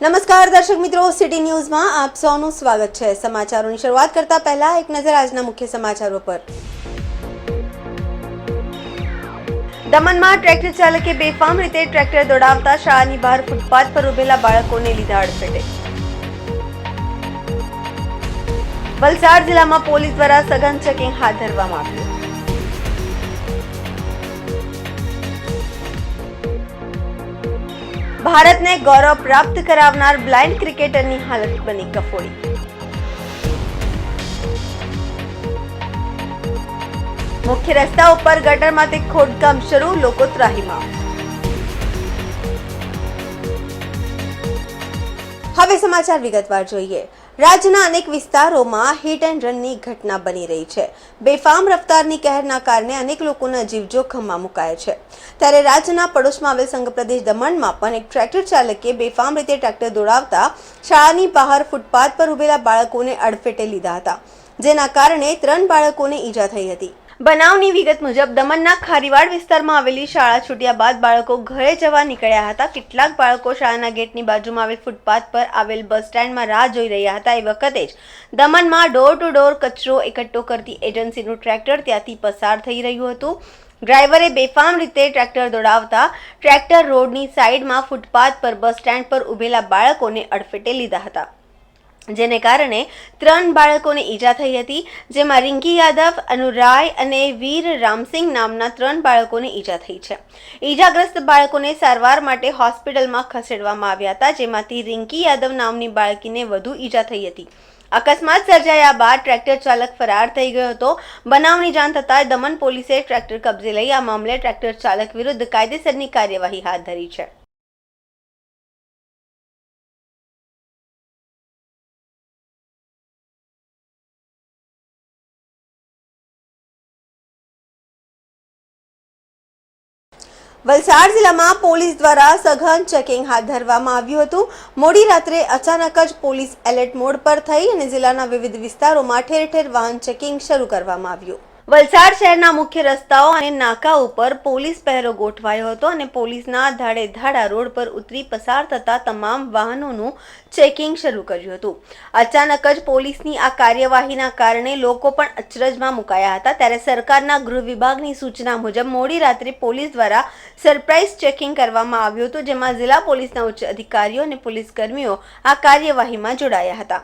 નમસ્કાર દર્શક મિત્રો, સિટી ન્યૂઝમાં આપ સૌનું સ્વાગત છે। સમાચારોની શરૂઆત કરતા પહેલા એક નજર આજના મુખ્ય સમાચારો પર। દમણમાં ટ્રેક્ટર ચાલકે બેફામ રીતે ટ્રેક્ટર દોડાવતા શાળાની બહાર ફૂટપાથ પર ઉભેલા બાળકોને લીધા અડફેટે। વલસાડ જિલ્લામાં પોલીસ દ્વારા સઘન ચેકિંગ હાથ ધરવામાં આવ્યું। ભારતને ગૌરવ પ્રાપ્ત કરાવનાર બ્લાઇન્ડ ક્રિકેટરની હાલત બની કફોડી। મુખ્ય રસ્તા ઉપર ગટરમાંથી ખોદકામ શરૂ, લોકો ત્રાહીમામ। હવે સમાચાર વિગતવાર જોઈએ। રાજ્યના અનેક વિસ્તારોમાં હિટ એન્ડ રનની ઘટના બની રહી છે। બેફામ રફતારની કહેરના કારણે અનેક લોકોના જીવ જોખમમાં મુકાયા છે। ત્યારે રાજ્યના પડોશમાં આવેલ સંઘ પ્રદેશ દમણમાં પણ એક ટ્રેક્ટર ચાલકે બેફામ રીતે ટ્રેક્ટર દોડાવતા શાળાની બહાર ફૂટપાથ પર ઉભેલા બાળકોને અડફેટે લીધા હતા, જેના કારણે 3 બાળકોને ઈજા થઈ હતી। બનાવની વિગત મુજબ દમણના ખારીવાડ વિસ્તારમાં આવેલી શાળા છૂટ્યા બાદ બાળકો ઘરે જવા નીકળ્યા હતા। કેટલાક બાળકો શાળાના ગેટની બાજુમાં આવેલ ફૂટપાથ પર આવેલ બસ સ્ટેન્ડમાં રાહ જોઈ રહ્યા હતા। એ વખતે જ દમણમાં ડોર ટુ ડોર કચરો એકઠો કરતી એજન્સીનું ટ્રેક્ટર ત્યાંથી પસાર થઈ રહ્યું હતું। ડ્રાઈવરે બેફામ રીતે ટ્રેક્ટર દોડાવતા ટ્રેક્ટર રોડની સાઈડમાં ફૂટપાથ પર બસ સ્ટેન્ડ પર ઉભેલા બાળકોને અડફેટે લીધા હતા, જેને કારણે 3 બાળકોને ઈજા થઈ હતી, જેમાં રિંકી યાદવ, અનુરાય અને વીર રામસિંહ નામના 3 બાળકોને ઈજા થઈ છે। ઈજાગ્રસ્ત બાળકોને સારવાર માટે હોસ્પિટલમાં ખસેડવામાં આવ્યા હતા, જેમાંથી રિંકી યાદવ નામની બાળકીને વધુ ઈજા થઈ હતી। અકસ્માત સર્જાયા બાદ ટ્રેક્ટર ચાલક ફરાર થઈ ગયો હતો। બનાવની જાણ થતાં દમણ પોલીસે ટ્રેક્ટર કબજે લઈ આ મામલે ટ્રેક્ટર ચાલક વિરુદ્ધ કાયદેસરની કાર્યવાહી હાથ ધરી છે। વલસાડ જિલ્લામાં પોલીસ દ્વારા સઘન ચેકિંગ હાથ ધરવામાં આવ્યું હતું। મોડી રાત્રે અચાનક જ પોલીસ એલર્ટ મોડ પર થઈ અને જિલ્લાના વિવિધ વિસ્તારોમાં ઠેર ઠેર વાહન ચેકિંગ શરૂ કરવામાં આવ્યું। વલસાડ શહેરના મુખ્ય રસ્તાઓ અને નાકા ઉપર પોલીસ પહેરો ગોઠવાયો હતો અને પોલીસના ધાડે ધાડા રોડ પર ઉતરી પસાર થતા તમામ વાહનોનું ચેકિંગ શરૂ કર્યું હતું। અચાનક જ પોલીસની આ કાર્યવાહીના કારણે લોકો પણ અચરજમાં મુકાયા હતા। ત્યારે સરકારના ગૃહ વિભાગની સૂચના મુજબ મોડી રાત્રે પોલીસ દ્વારા સરપ્રાઇઝ ચેકિંગ કરવામાં આવ્યું હતું, જેમાં જિલ્લા પોલીસના ઉચ્ચ અધિકારીઓ અને પોલીસ કર્મીઓ આ કાર્યવાહીમાં જોડાયા હતા।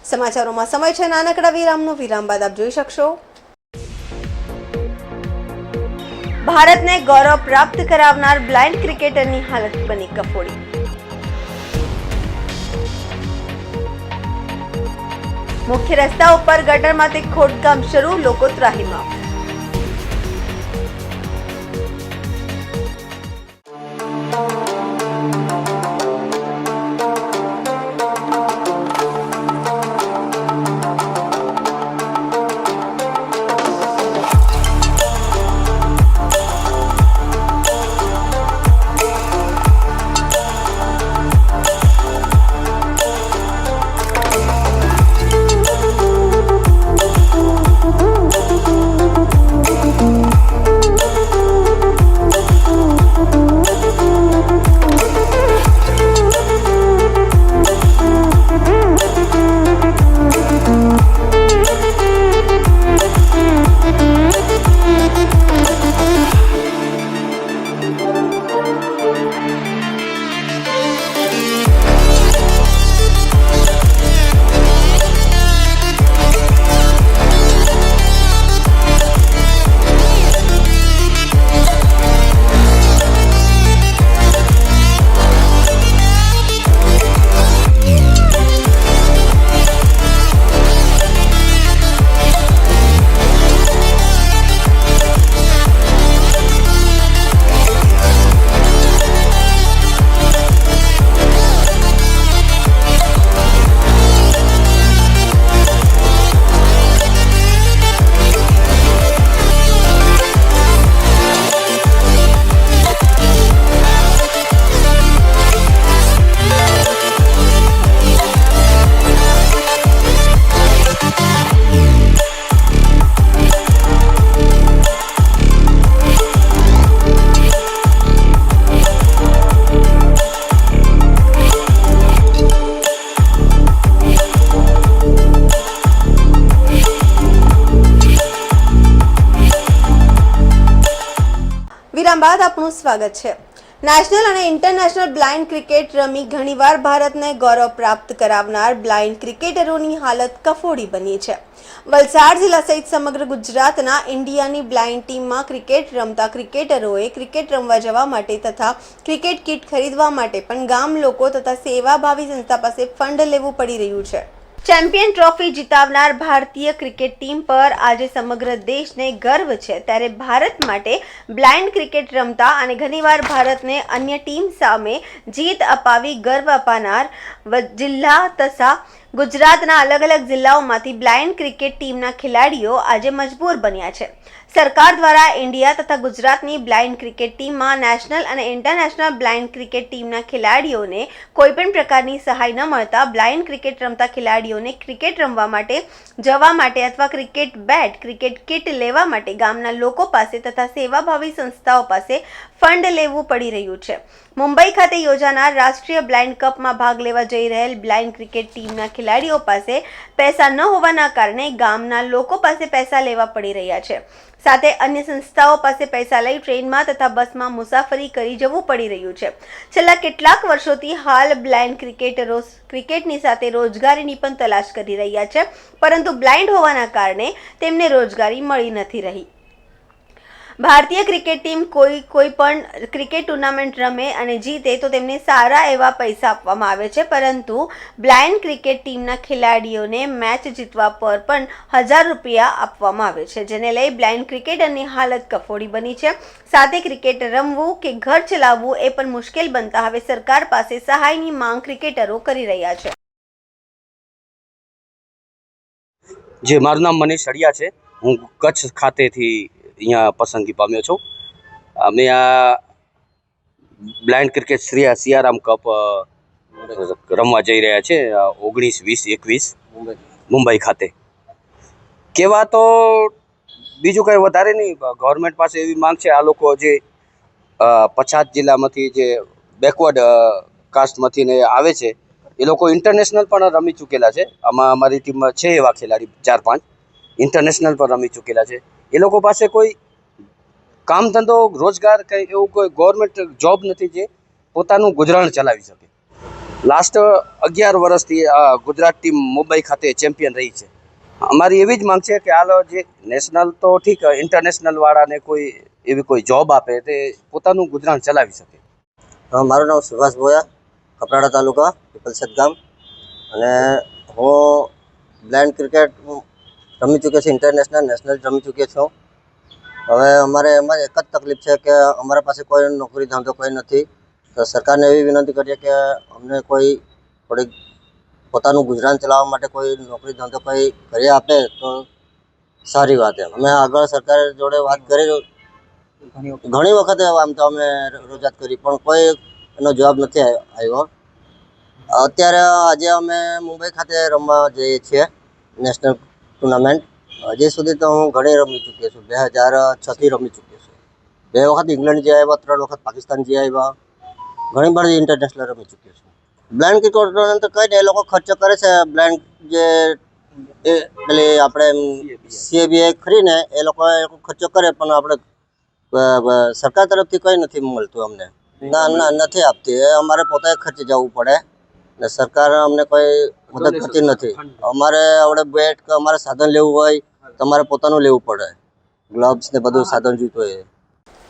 સમાચારોમાં સમય છે નાનકડા વિરામનો। વિરામ બાદ આપ જોઈ શકશો। ભારતને ગૌરવ પ્રાપ્ત કરાવનાર બ્લાઇન્ડ ક્રિકેટરની હાલત બની કફોડી। મુખ્ય રસ્તા ઉપર ગટરમાંથી ખોદકામ શરૂ, લોકો ત્રાહીમામ। વિરામ બાદ આપનું સ્વાગત છે। નેશનલ અને ઇન્ટરનેશનલ બ્લાઇન્ડ ક્રિકેટ રમી ઘણીવાર ભારતને ગૌરવ પ્રાપ્ત કરાવનાર બ્લાઇન્ડ ક્રિકેટરોની હાલત કફોડી બની છે। વલસાડ જિલ્લા સહિત સમગ્ર ગુજરાતના ઇન્ડિયાની બ્લાઇન્ડ ટીમમાં ક્રિકેટ રમતા ક્રિકેટરોએ ક્રિકેટ રમવા જવા માટે તથા ક્રિકેટ કિટ ખરીદવા માટે પણ ગામ લોકો તથા સેવાભાવી સંસ્થા પાસે ફંડ લેવું પડી રહ્યું છે। ચેમ્પિયન ટ્રોફી જીતાવનાર ભારતીય ક્રિકેટ ટીમ પર આજે સમગ્ર દેશને ગર્વ છે, ત્યારે ભારત માટે બ્લાઇન્ડ ક્રિકેટ રમતા અને ઘણીવાર ભારતને અન્ય ટીમ સામે જીત અપાવી ગર્વ અપાવનાર જિલ્લા તથા ગુજરાતના અલગ અલગ જિલ્લાઓમાંથી બ્લાઇન્ડ ક્રિકેટ ટીમના ખેલાડીઓ આજે મજબૂર બન્યા છે। સરકાર દ્વારા ઇન્ડિયા તથા ગુજરાતની બ્લાઇન્ડ ક્રિકેટ ટીમમાં નેશનલ અને ઇન્ટરનેશનલ બ્લાઇન્ડ ક્રિકેટ ટીમના ખેલાડીઓને કોઈપણ પ્રકારની સહાય ન મળતા બ્લાઇન્ડ ક્રિકેટ રમતા ખેલાડીઓને ક્રિકેટ રમવા માટે જવા માટે અથવા ક્રિકેટ બેટ ક્રિકેટ કિટ લેવા માટે ગામના લોકો પાસે તથા સેવાભાવી સંસ્થાઓ પાસે ફંડ લેવું પડી રહ્યું છે। મુંબઈ ખાતે યોજાનાર રાષ્ટ્રીય બ્લાઇન્ડ કપમાં ભાગ લેવા જઈ રહેલ બ્લાઇન્ડ ક્રિકેટ ટીમના ખેલાડીઓ પાસે પૈસા ન હોવાના કારણે ગામના લોકો પાસે પૈસા લેવા પડી રહ્યા છે, સાથે અન્ય સંસ્થાઓ પાસે પૈસા લઈ ટ્રેનમાં તથા બસમાં મુસાફરી કરી જવું પડી રહ્યું છે। છેલ્લા કેટલાક વર્ષોથી હાલ બ્લાઇન્ડ ક્રિકેટરો ક્રિકેટની સાથે રોજગારીની પણ તલાશ કરી રહ્યા છે, પરંતુ બ્લાઇન્ડ હોવાના કારણે તેમને રોજગારી મળી નથી રહી। ભારતીય ક્રિકેટ ટીમ કોઈ પણ ક્રિકેટ ટુર્નામેન્ટ રમે અને જીતે તો તેમને સારા એવા પૈસા આપવામાં આવે છે, પરંતુ બ્લાઇન્ડ ક્રિકેટ ટીમના ખેલાડીઓને મેચ જીતવા પર પણ 1000 રૂપિયા આપવામાં આવે છે, જેને લઈ બ્લાઇન્ડ ક્રિકેટરની હાલત કફોડી બની છે। સાથે ક્રિકેટ રમવું કે ઘર ચલાવવું એ પણ મુશ્કેલ બનતા હવે સરકાર પાસે સહાયની માંગ ક્રિકેટરો કરી રહ્યા છે। જે મારું નામ મનીષ અડિયા છે, હું કચ્છ ખાતેથી અહીંયા પસંદગી પામ્યો છું। અમે આ બ્લાઇન્ડ ક્રિકેટ સિયારામ કપ રમવા જઈ રહ્યા છે 19, 20, 21 મુંબઈ ખાતે। કહેવા તો બીજું કંઈ વધારે નહીં, ગવર્મેન્ટ પાસે એવી માંગ છે, આ લોકો જે પછાત જિલ્લામાંથી જે બેકવર્ડ કાસ્ટમાંથી ને આવે છે એ લોકો ઇન્ટરનેશનલ પણ રમી ચૂકેલા છે। આમાં અમારી ટીમમાં છે એવા ખેલાડી 4-5 ઇન્ટરનેશનલ પણ રમી ચૂકેલા છે। એ લોકો પાસે કોઈ કામ ધંધો રોજગાર કંઈ એવું કોઈ ગવર્મેન્ટ જોબ નથી જે પોતાનું ગુજરાન ચલાવી શકે। લાસ્ટ 11 વર્ષથી ગુજરાત ટીમ મુંબઈ ખાતે ચેમ્પિયન રહી છે। અમારી એવી જ માંગ છે કે આ જે નેશનલ તો ઠીક, ઇન્ટરનેશનલ વાળાને કોઈ એવી કોઈ જોબ આપે તે પોતાનું ગુજરાન ચલાવી શકે। મારું નામ સુભાષ ભોયા, કપરાડા તાલુકા, પીપલસદ ગામ, અને હું બ્લાઇન્ડ ક્રિકેટ રમી ચૂક્યો છું, ઇન્ટરનેશનલ નેશનલ રમી ચૂક્યો છું। હવે અમારે એમાં એક જ તકલીફ છે કે અમારા પાસે કોઈ નોકરી ધંધો કોઈ નથી, તો સરકારને એવી વિનંતી કરીએ કે અમને કોઈ થોડીક પોતાનું ગુજરાન ચલાવવા માટે કોઈ નોકરી ધંધો કોઈ કરી આપે તો સારી વાત એમ। અમે આગળ સરકાર જોડે વાત કરી, ઘણી વખત આમ તો અમે રજૂઆત કરી પણ કોઈ એનો જવાબ નથી આવ્યો। અત્યારે આજે અમે મુંબઈ ખાતે રમવા જઈએ છીએ નેશનલ ટુર્નામેન્ટ। હજી સુધી તો હું ઘણી રમી ચૂક્યો છું, 2006થી રમી ચૂક્યો છું। 2 વખત ઇંગ્લેન્ડ જઈ આવ્યા, 3 વખત પાકિસ્તાન જઈ આવ્યા, ઘણી બધી ઇન્ટરનેશનલ રમી ચૂક્યો છું। બ્લાઇન્ડ ક્રિકેટરોને તો કંઈ નહીં, એ લોકો ખર્ચો કરે છે, બ્લાઇન્ડ જે એ પેલી આપણે CABI ખરીને એ લોકો ખર્ચો કરે, પણ આપણે સરકાર તરફથી કંઈ નથી મળતું અમને, ના નથી આપતી। એ અમારે પોતે ખર્ચે જવું પડે ને સરકાર અમને કોઈ મદદ કરતી નથી। અમારે આપણે બેટ કે અમારે સાધન લેવું હોય તો અમારે પોતાનું લેવું પડે, ગ્લવ્સ ને બધું સાધન જોઈતું હોય।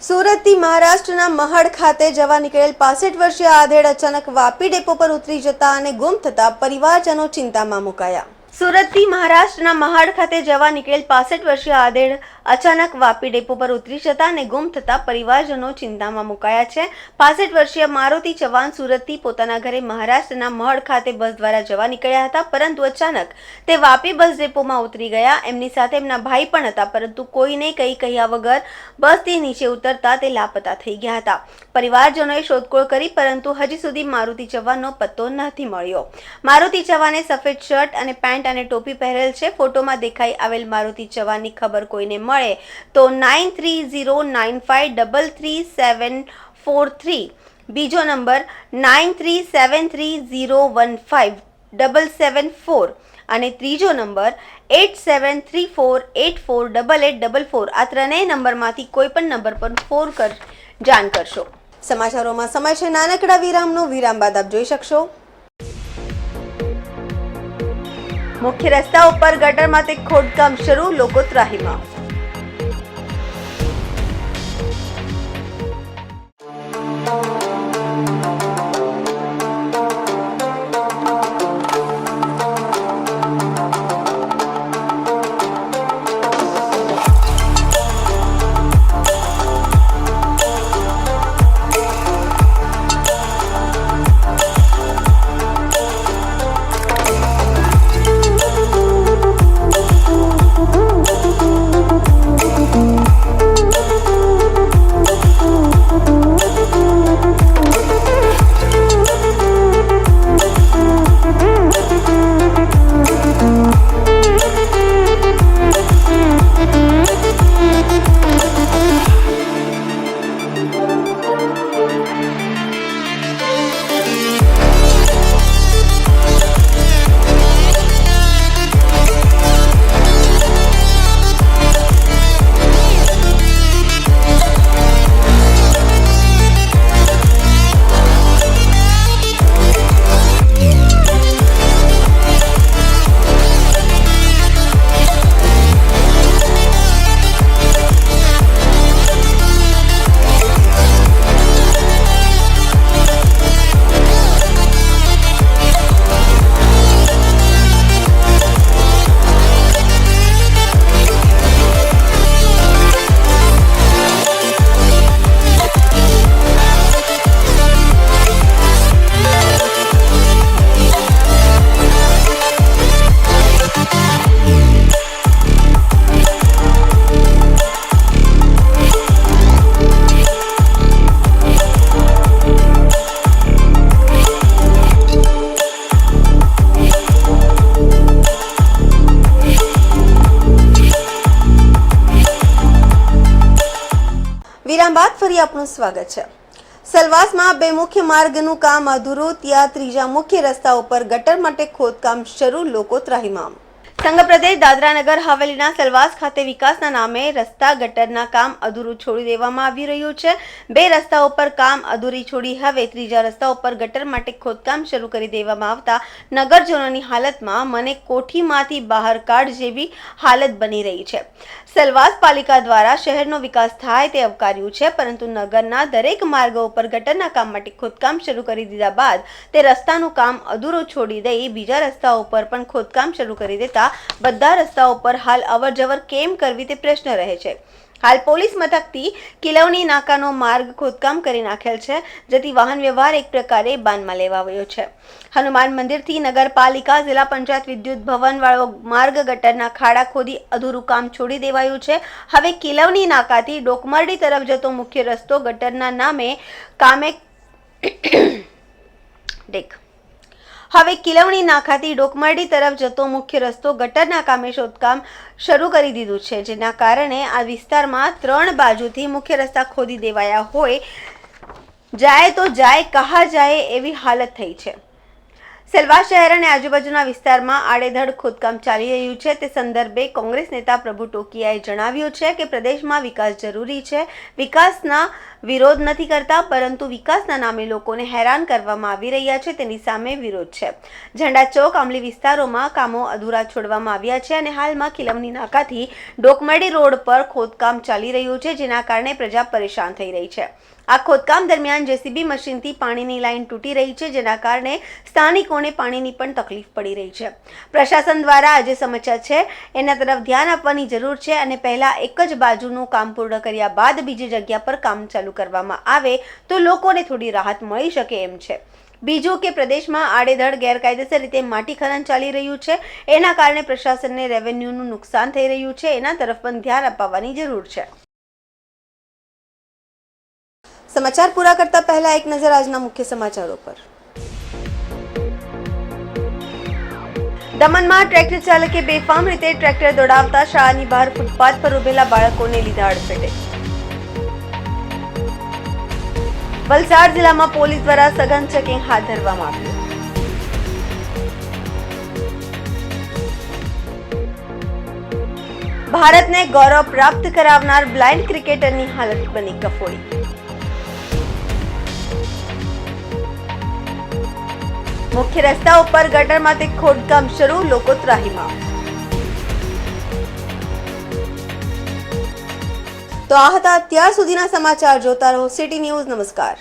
સુરતથી મહારાષ્ટ્રના મહડ ખાતે જવા નીકળેલ 65 વર્ષીય આધેડ અચાનક વાપી ડેપો પર ઉતરી જતા અને ગુમ થતા પરિવારજનો ચિંતામાં મુકાયા। સુરતથી મહારાષ્ટ્રના મહાડ ખાતે જવા નીકળેલ 65 વર્ષીય આધેડ અચાનક વાપી ડેપો પર ઉતરી જતા અને ગુમ થતા પરિવારજનો ચિંતામાં મુકાયા છે। 65 વર્ષીય મારુતિ ચૌહાણ સુરતથી પોતાના ઘરે મહારાષ્ટ્રના મહડ ખાતે બસ દ્વારા જવા નીકળ્યા હતા, પરંતુ અચાનક તે વાપી બસ ડેપોમાં ઉતરી ગયા। એમની સાથે એમના ભાઈ પણ હતા, પરંતુ કોઈને કંઈ કહ્યા વગર બસથી નીચે ઉતરતા તે લાપતા થઈ ગયા હતા। પરિવારજનોએ શોધખોળ કરી, પરંતુ હજી સુધી મારુતિ ચૌહાણનો પત્તો નથી મળ્યો। મારુતિ ચૌહાણે સફેદ શર્ટ અને પેન્ટ અને ટોપી પહેરેલ છે। ફોટોમાં દેખાઈ આવેલ મારુતિ ચૌહાણની ખબર કોઈને મળે તો 9309533743, બીજો નંબર 9373015774 અને ત્રીજો નંબર 8734848844। આ ત્રણેય નંબરમાંથી કોઈ પણ નંબર પર જાણ કરશો। સમાચારોમાં સમય છે નાનકડા વિરામનો, વિરામ બાદ આપ જોઈ શકશો મુખ્ય રસ્તા ઉપર ગટરમાંથી ખોદકામ શરૂ, લોકો ત્રાહિમામ। વિરામ બાદ ફરી આપનું સ્વાગત છે। સેલવાસમાં બે મુખ્ય માર્ગનું કામ અધૂરું, ત્યાં ત્રીજા મુખ્ય રસ્તા ઉપર ગટર માટે ખોદકામ શરૂ, લોકો ત્રાહિમામ। સંઘ પ્રદેશ દાદરાનગર હવેલીના સેલવાસ ખાતે વિકાસના નામે રસ્તા ગટરના કામ અધૂરું છોડી દેવામાં આવી રહ્યું છે। બે રસ્તા ઉપર કામ અધૂરી છોડી હવે ત્રીજા રસ્તા ઉપર ગટર માટે ખોદકામ શરૂ કરી દેવામાં આવતા નગરજનોની હાલતમાં મને કોઠીમાંથી બહાર કાઢ જેવી હાલત બની રહી છે। સેલવાસ પાલિકા દ્વારા શહેરનો વિકાસ થાય તે આવકાર્યું છે, પરંતુ નગરના દરેક માર્ગો ઉપર ગટરના કામ માટે ખોદકામ શરૂ કરી દીધા બાદ તે રસ્તાનું કામ અધૂરું છોડી દઈ બીજા રસ્તાઓ પર પણ ખોદકામ શરૂ કરી દેતા બધા રસ્તાઓ પર હાલ અવરજવર કેમ કરવી તે પ્રશ્ન રહે છે। હાલ પોલીસ મથકથી કિલવણી નાકાનો માર્ગ ખોદકામ કરી નાખેલ છે, જેથી વાહન વ્યવહાર એક પ્રકારે બાનમાં લેવાયો છે। હનુમાન મંદિરથી નગરપાલિકા જિલ્લા પંચાયત વિદ્યુત ભવન વાળો માર્ગ ગટરના ખાડા ખોદી અધૂરું કામ છોડી દેવાયું છે। હવે કિલવણી નાકાથી ડોકમરડી તરફ જતો મુખ્ય રસ્તો ગટરના નામે કામે હવે કિલવણી નાકાથી ડોકમરડી તરફ જતો મુખ્ય રસ્તો ગટરના કામે શોધકામ શરૂ કરી દીધું છે, જેના કારણે આ વિસ્તારમાં ત્રણ બાજુથી મુખ્ય રસ્તા ખોદી દેવાયા હોય, જાય તો જાય કહા જાય એવી હાલત થઈ છે। સેલવાસ શહેર અને આજુબાજુના વિસ્તારમાં આડેધડ ખોદકામ ચાલી રહ્યું છે। તે સંદર્ભે કોંગ્રેસ નેતા પ્રભુ ટોકિયાએ જણાવ્યું છે કે પ્રદેશમાં વિકાસ જરૂરી છે, વિકાસના વિરોધ નથી કરતા, પરંતુ વિકાસના નામે લોકોને હેરાન કરવામાં આવી રહ્યા છે તેની સામે વિરોધ છે। ઝંડા ચોક આંબલી વિસ્તારોમાં કામો અધૂરા છોડવામાં આવ્યા છે અને હાલમાં કિલવણી નાકાથી ડોકમરડી રોડ પર ખોદકામ ચાલી રહ્યું છે, જેના કારણે પ્રજા પરેશાન થઈ રહી છે। આ ખોદકામ દરમિયાન જેસીબી મશીનથી પાણીની લાઇન તૂટી રહી છે, જેના કારણે સ્થાનિકોને પાણીની પણ તકલીફ પડી રહી છે। પ્રશાસન દ્વારા આ જે સમસ્યા છે એના તરફ ધ્યાન આપવાની જરૂર છે અને પહેલા એક જ બાજુનું કામ પૂર્ણ કર્યા બાદ બીજી જગ્યા પર કામ ચાલુ કરવામાં આવે તો લોકોને થોડી રાહત મળી શકે એમ છે। બીજું કે પ્રદેશમાં આડેધડ ગેરકાયદેસર રીતે માટી ખનન ચાલી રહ્યું છે, એના કારણે પ્રશાસનને રેવન્યુનું નુકસાન થઈ રહ્યું છે, એના તરફ પણ ધ્યાન અપાવવાની જરૂર છે। સમાચાર પૂરા કરતા પહેલા એક નજર આજના મુખ્ય સમાચારો પર। દમણમાં ટ્રેક્ટર ચાલકે બેફામ રીતે ટ્રેક્ટર દોડાવતા શાળાની બહાર ફૂટપાથ પર ઉભેલા બાળકોને લીધા અડફેટે। વલસાડ જિલ્લામાં પોલીસ દ્વારા સઘન ચેકિંગ હાથ ધરવામાં આવ્યું। ભારતને ગૌરવ પ્રાપ્ત કરાવનાર બ્લાઇન્ડ ક્રિકેટરની હાલત બની કફોડી। મુખ્ય રસ્તા ઉપર ગટરમાંથી ખોદકામ શરૂ, લોકો ત્રાહીમામ। તો આ હતા અત્યાર સુધીના સમાચાર। જોતા રહો સિટી ન્યૂઝ। નમસ્કાર।